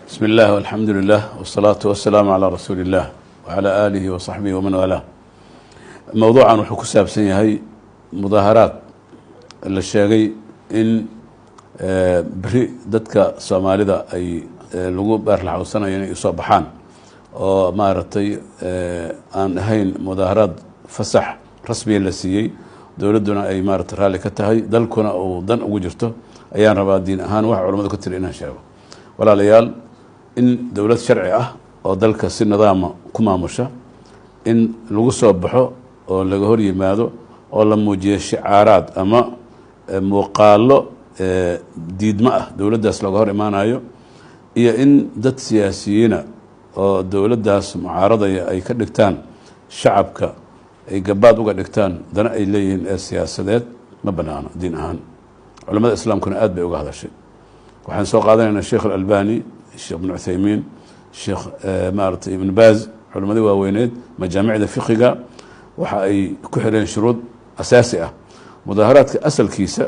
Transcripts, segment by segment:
بسم الله والحمد لله والصلاة والسلام على رسول الله وعلى آله وصحبه ومن والاه. موضوعا wuxuu ku saabsan yahay mudaaharaad la sheegay in bari dadka Soomaalida ay lagu baarlaxawsanayo inay soo baxaan oo maartay aan ahayn mudaaharaad fasax rasmi la siiyay dawladuna ay maartay raali ka tahay dalkuna oo dan ugu jirto ayaan rabaa diin ahaan wax culimadu ka tiri inaan sheego walaalayaal in dawlad sharci ah oo dalka si nidaam ku maamusha in lagu soo baxo oo laga hor yimaado oo la muujiyo shicaaraad ama muuqaalo diidma ah dawladdaas laga hor imaanayo iyo in dad siyaasiyiina oo dawladdaas mucaaradaya ay ka dhigtaan shacabka ay gabaad uga dhigtaan dana ay leeyihiin ee siyaasadeed ma banaano diin ahaan culimada islaamkuna aad bay uga hadashay waxaan soo qaadanaynaa sheekh al-Albani الشيخ ابن عثيمين الشيخ مارتي ابن باز علماء واوينيد مجامع الفقهيه waxa ay ku xireen shuruud asaasi ah mudaharaadka asalkiisa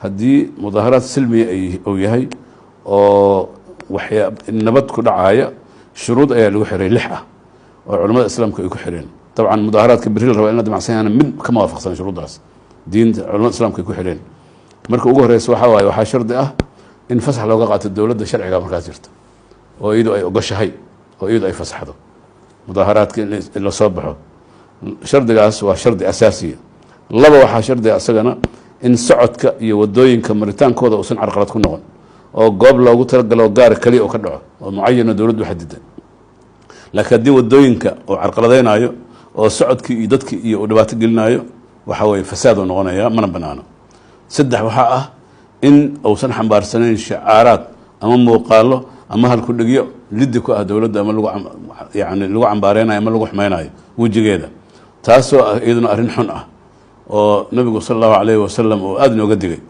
hadii mudaharaad silmi ay oo yahay oo waxya nabad ku dhacaya shuruud ayaa lagu xiray lix ah oo culimada islaamka ay ku xireen طبعا mudaharaadka biril raba in la damacsan mid kama waafaqsan shuruudaas diinta culimada islaamka ay ku xireen marka ugu horeysa waxa shardi ah in fasax looga qaato dawladda sharciga markaas jirta oo iyadu ay ogashahay oo iyadu ay fasaxdo mudaharaadka in la soo baxo shardigaas waa shardi asaasi laba waxa shardi asagana in socodka iyo wadooyinka maritaankooda uusan carqalad ku noqon oo goob loogu talagalo gaar kaliya oo ka dhaco oo muayyan dawladdu xadidan laakiin hadii wadooyinka oo carqaladeynayo oo socodkii iyo dadkii iyo dhibaato gelinayo waxa way fasaad oo noqonaya mana banaano saddex waxa ah in uusan xambaarsanayn shicaaraad ama muuqaalo ama halku dhigyo liddi ku ah dawladda ama lagu cambaareynayo ama lagu xumaynayo wajigeeda taasoo iyaduna arrin xun ah oo nabigu sallallahu alayhi wasallam oo aad nooga digay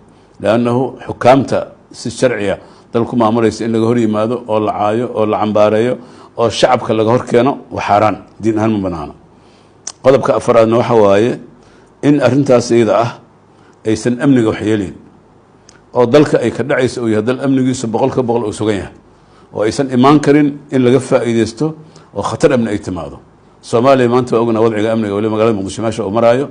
laanahu xukaamta si sharciya dalku maamulaysa in laga hor yimaado oo la caayo oo la cambaareeyo oo shacabka laga hor keeno waa xaraan diin ahaan ma banaano qodobka afraadna waxa waaye in arrintaas iyada ah aysan amniga waxyeelin oo dalka ay ka dhacayso oo yahay dal amnigiisu 100% uu sugan yahay oo aysan imaan karin in laga faa'iideysto oo khatar amni ay timaado Soomaaliya maanta ogna wadciga amniga wali magaalada Muqdisho meesha oo maraayo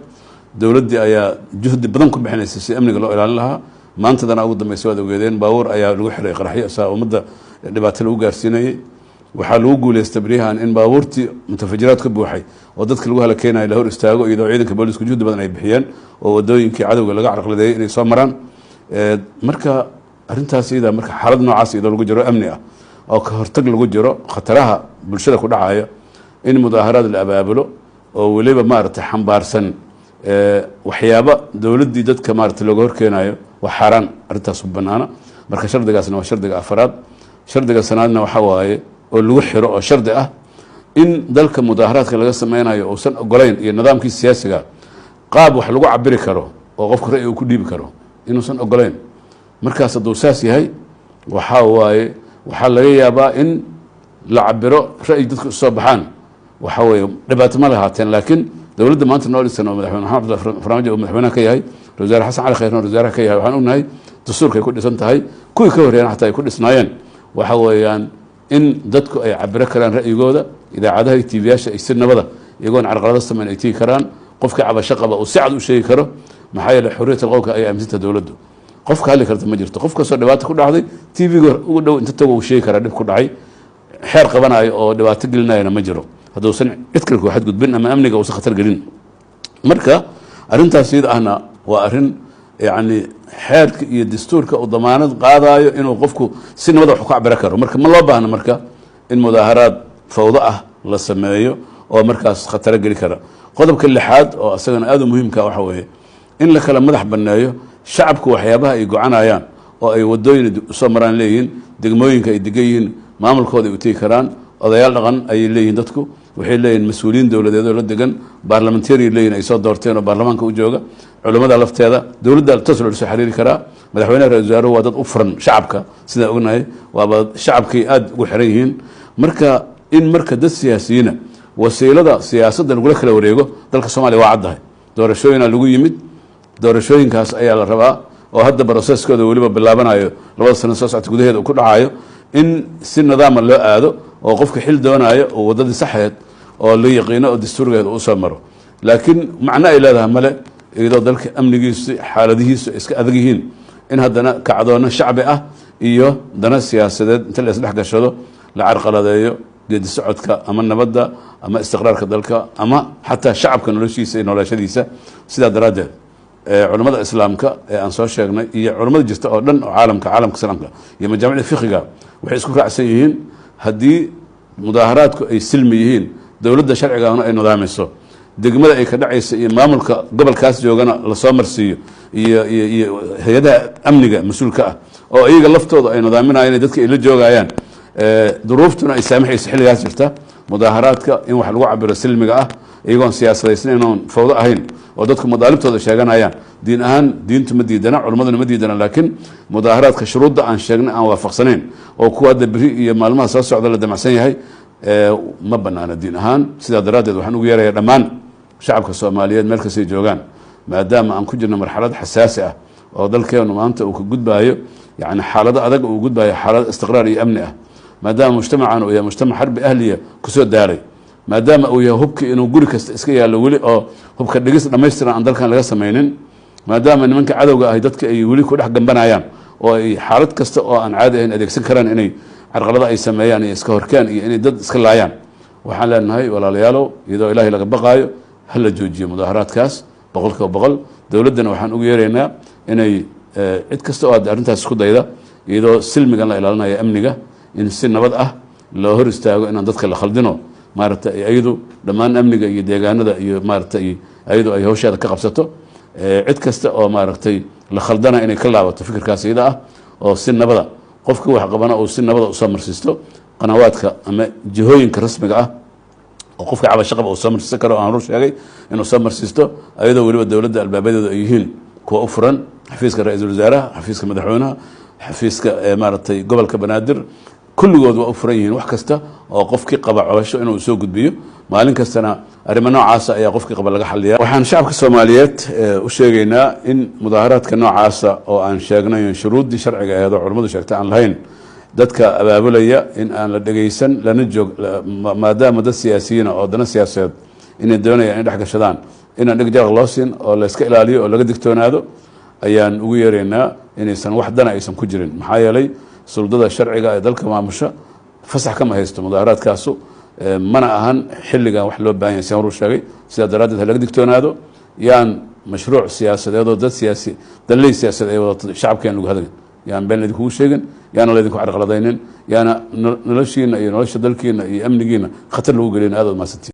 dawladda ayaa juhdi badan ku bixinaysa si amniga loo ilaalin lahaa maanta dana ugu dambeysay wada ogeedeen baawur ayaa lagu xiray qaraxyo saa umada dhibaato lagu gaarsiinayay waxa lagu guuleystay bariyahan in baawurtii mutafajiraad ka buuxay oo dadka lagu halakeenay la hor istaago iyadoo ciidanka booliisku juhdi badan ay bixiyeen oo wadooyinkii cadawga laga carqaladeeyay inay soo maraan marka arrintaas iyada marka xaalad noocaas iyada lagu jiro amni ah oo ka hortag lagu jiro khataraha bulshada ku dhacaya in mudaaharaad la abaabulo oo waliba maartay xambaarsan waxyaabo dawladdii dadka maartay looga horkeenayo waa xaraan arrintaas u banaana marka shardigaasna waa shardiga afraad shardiga sanaadna waxa waaye oo lagu xiro oo shardi ah in dalka mudaaharaadka laga sameeyo oo san ogolayn iyo nidaamkii siyaasiga qaab wax lagu cabiri karo oo qofka ra'yi uu ku dhiibi karo inuusan ogolayn markaas haduu saas yahay waxa waaye waxa laga yaabaa in la cabiro ra'yi dadku soo baxaan waxa weeye dhibaato ma lahaateen laakiin dawladda maanta noo dhisan oo madaxweyne Maxamed Farmaajo oo madaxweynaha ka yahay Ra'iisul Xasan Cali Khayr oo ra'iisul ka yahay waxaan ognahay dastuurka ay ku dhisan tahay kuwii ka horeeyay xataa ay ku dhisnaayeen waxa weeyaan in dadku ay cabiro karaan ra'yigooda idaacadaha iyo TV-yaasha ay si nabada iyagoon carqalado sameyn ay tii karaan qofka cabasho qaba oo si cad u sheegi karo maxay la xurriyada qowlka ay aaminsan dawladdu qofka hali karta ma jirto qofka soo dhibaato ku dhacday TV-ga ugu dhow inta tago uu sheegi kara dib ku dhacay xeer qabanayo oo dhibaato gelinayna ma jiro haduu san idkar ku xad gudbin ama amniga uu khatar gelin marka arrintaas iyada ahna waa arrin yaani xeerka iyo dastuurka oo damaanad qaadayo inuu qofku si nabad wax ku cabir karo marka ma loo baahna marka in mudaaharaad fawda ah la sameeyo oo markaas khatar gali kara qodobka lixaad oo asagana aad u muhiimka waxa weeye in la kala madax baneeyo shacabku waxyaabaha ay go'aanayaan oo ay wadooyin soo maraan leeyihiin degmooyinka ay degayiin maamulkooda ay u tii karaan odayaal dhaqan ay leeyihiin dadku waxay leeyihiin mas'uuliyiin dawladeed oo la degan baarlamentary leeyihiin ay soo doorteen oo baarlamaanka u jooga culimada lafteeda dawladda tasoo soo xiriiri kara madaxweynaha ra'iisul wasaaruhu waa dad u furan shacabka sida ognahay waa shacabkii aad ugu xiran yihiin marka in marka dad siyaasiyiina wasiilada siyaasadda lagu kala wareego dalka Soomaaliya waa caddahay doorashooyina lagu yimid doorashooyinkaas ayaa la rabaa oo hadda processkooda waliba bilaabanayo 2 sano soo socota gudaheeda ku dhacayo in si nidaama loo aado oo qofka xil doonayo oo wadadii saxeed oo la yaqiino oo dastuurgeeda uu soo maro laakiin macna ay leedahay male iyadoo dalka amnigiisu xaaladihiisu iska adag yihiin in haddana kacdoona shacbi ah iyo dana siyaasadeed inta la isdhex gashado la carqaladeeyo geedi socodka ama nabadda ama istiqraarka dalka ama xataa shacabka noloshiisa iyo noloshadiisa sidaa daraaddeed culamada islaamka ee aan soo sheegnay iyo culamada jirta oo dhan oo caalamka islaamka iyo majaamicda fiqiga waxay isku raacsan yihiin haddii mudaaharaadku ay silmi yihiin dowladda sharcigaana ay nidaamayso degmada ay ka dhacaysa iyo maamulka gobolkaas joogana lasoo marsiiyo iyo hay-adaha amniga mas-uulka ah oo iyaga laftooda ay nidaaminayaan dadka ay la joogayaan duruuftuna ay saamaxayso xilligaas jirta mudaaharaadka in wax lagu cabiro silmiga ah iyagoon siyaasadaysan inoon fawdo ahayn oo dadku madaalibtooda sheeganayaan diin ahaan diintu ma diidana culammaduna ma diidana laakiin mudaaharaadka shuruudda aan sheegnay aan waafaqsanayn oo kuwa hadda beri iyo maalmaha soo socda la damacsan yahay ma banaana diin ahaan sidaa daraaddeed waxaan ugu yeerayaa dhammaan shacabka soomaaliyeed meel kastay joogaan maadaama aan ku jirno marxalad xasaasi ah oo dalkeenu maanta uu ka gudbaayo yani xaalado adag uu gudbaayo xaalado istiqraar iyo amni ah maadaama mujtamacan uu yahay mujtamac xarbi ahliya kusoo daaray maadaama uu yahay hubki inuu guri kasta iska yaallo weli oo hubka dhigis dhammaystiran aan dalkan laga samaynin maadaama nimanka cadowga ahay dadka ay weli ku dhex gambanayaan oo ay xaalad kasta oo aan caadi ahayn adeegsan karaan inay carqalada ay sameeyaan iyo iska horkaan iyo inay dad iska laayaan waxaan leenahay walaalayaalow iyadoo ilaahay laga baqaayo ha la joojiyo mudaaharaadkaas 100% dowladdana waxaan ugu yeeraynaa inay cid kasta oo arrintaas isku dayda iyadoo silmigan la ilaalinayo amniga in si nabad ah loo hor istaago inaan dadka la khaldino maaragtay ayadu dhammaan amniga iyo deegaanada iyo maaragtay ayadu ay hawsheeda ka qabsato cid kasta oo maaragtay la khaldana inay ka laabato fikirkaas iyada ah oo si nabada qofka wax qabana oo si nabada u soo marsiisto qanawaadka ama jihooyinka rasmiga ah oo qofka cabasho qaba uu soo marsiisan karo aan rur sheegay inuu soo marsiisto ayadoo weliba dowladda albaabadeedu ay yihiin kuwa u furan xafiiska ra-iisul wasaaraha xafiiska madaxweynaha xafiiska maaragtay gobolka banaadir kulligood waa u furan yihiin wax kasta oo qofkii qaba cabasho inuu soo gudbiyo maalin kastana arrimo noocaasa ayaa qofkii qaba laga xaliyaa waxaan shacabka soomaaliyeed u sheegaynaa in mudaaharaadka noocaasa oo aan sheegnay shuruuddii sharciga aheed oo culammadu sheegtay aan lahayn dadka abaabulaya in aan la dhegaysan lana joog maadaama dad siyaasiyiina oo dana siyaasadeed inay doonayaan inay dhex gashadaan inaan dheg jaraq loo siin oo la iska ilaaliyo oo laga digtoonaado ayaan ugu yeeraynaa inaysan wax dana aysan ku jirin maxaa yeelay suldada sharciga ee dalka maamusha fasax kama haysto mudaaharaadkaasu mana ahan xilligan wax loo baahan yahay saan ruu sheegay sidaa daraaddeed ha laga digtoonaado yaan mashruuc siyaasadeed oo dad danley siyaasadeed ay wadato shacabkeen lagu hadagin yaan been laydinkugu sheegin yaana laydinku carqaladaynin yaana noloshiina iyo nolosha dalkiina iyo amnigiina khatar lagu gelin aad maasantiin